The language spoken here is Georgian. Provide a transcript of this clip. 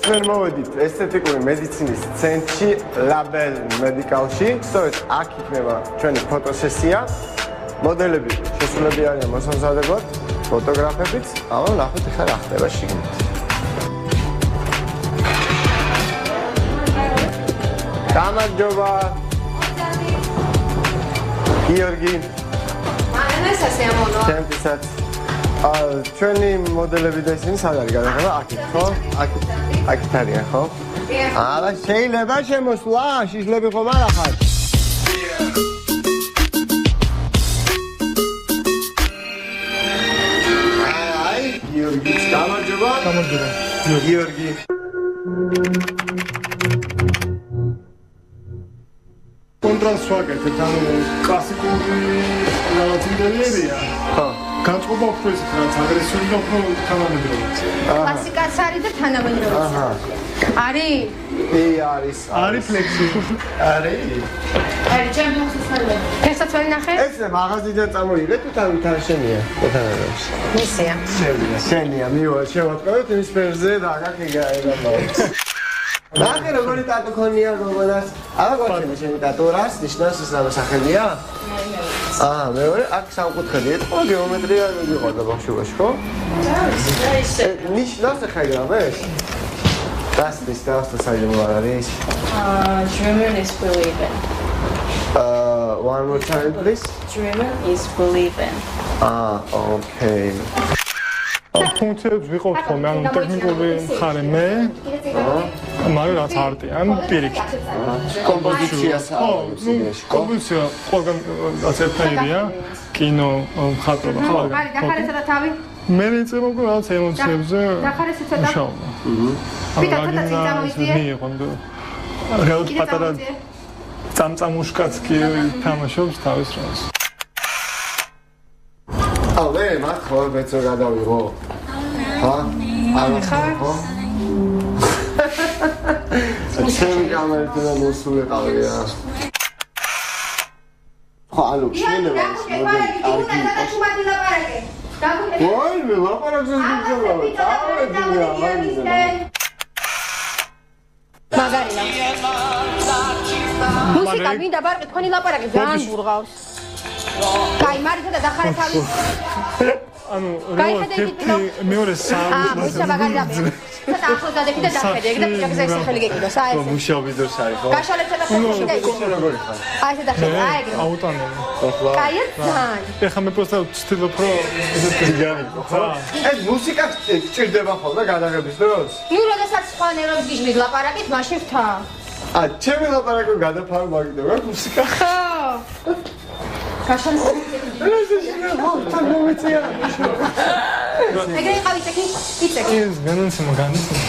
ჩვენ მოვედით ესთეტიკური მედიცინის ცენტრში, Label Medical-ში. სწორედ აქ იქნება ჩვენი ფოტოსესია. მოდელები შესულები არიან მოსამზადებლად, ფოტოგრაფებიც. აუ, ნახეთ ხა რა ხდება შიგნით. გამარჯობა. გიორგი. მანასასე ამონო. ჩემთვისაც ჩვენი მოდელები და ისინი სად არის გადაღება? აქეთ, ხო? აქეთ არიან, ხო? არა, შეიძლება შემოსვლა, შიშლები ხომ არ ახარ? აი, გიორგი, გამარჯობა. გამარჯობა. გიორგი. კონტრასტს ვაკეთებ, ანუ კლასიკური რაღაც ინტერიერია. ხო. განწყობა უფრო ისეთ რაც აგრესიული და უფრო თანამედროვეა. კლასიკაც არის და თანამედროვეა. აჰა. არის? არის. არის ფლექსიბული. არის. არის ჩემი მოხსნელი. ფესაც ვერ ნახე? ეს მაღაზიიდან წამოიღე თუ თან შენია? თანადებს. მისია. შენია, მივა, შევატყავთ იმის ფერზე და აქ გაიგებთ. ნახე როგორი ტატუ ქონია გოგონას. აბა გოჩები შენი ტატუ რას ნიშნავს ეს სახელია? მეორე აქ სამკუთხედი ეთქვა გეომეტრია ვიყავდა ბავშვობაში, ხო? ნიშნავს ხაიგრამეს? დასის და საიდუმლო არ არის? Dreamer is believing. One more time please. Dreamer is believing. Okay. ფუნქციებს ვიყავთ ხოლმე, ანუ ტექნიკური მხარე მე, მაგრამ რაც არტიან პირიქით. კომპოზიციას არის. კომპოზიცია ყველგან ერთნაირია, კინო, მხატვრობა, ყველგან. მარი, დახარესა და თავი? მე ვიწევ რაღაც ემოციებზე. დახარესა ცოტა. მუშაობა. ვიტა ცოტა წინ წამოვიდე. მიიღო და რაღაც პატარა წამწამუშკაც კი თამაშობს თავის დროს. მე მათ ხო მეცო გადავიღო. ხა? ხო? ჩემი კამერით და მოსულიყავია. ხო, ანუ შეიძლება ის მოდელი კარგი იყოს. ვაი, მე ლაპარაკზე ვიყავ. წავედია, მაგარია. მუსიკა მინდა ბარყი თქვენი ლაპარაკი ძალიან ბურღავს. კაი, მარითა და დახარე თავი. ანუ მეორე საუნდს მუშა მაგარი დაბე. ცოტა ახლოს გადადი და დახედე, ეგ და პიჭაკზე ეს ხელი გეკიდოს, აი ეს. მუშაობი დროს არის, ხო? გაშალეთ ცოტა ფოტოში და ის. როგორი ხარ? აი ეს დახედე, აი ეგ. აუტანელი. კაი, ძალიან. ეხლა მე პროსტა ვცდილობ რომ ესეთი გიგანი, ხო? ეს მუსიკა გჭირდება ხოლმე გადაღების დროს? ნუ როდესაც სხვანაირად გიჟმით ლაპარაკით, მაშინ ვთა. ჩემი ლაპარაკი გადაფარო მაგდო, რა მუსიკა? ხო. გაშალეთ. ეგრე იყავით ეკი? იცექი. ეს განაცემა განიცემა.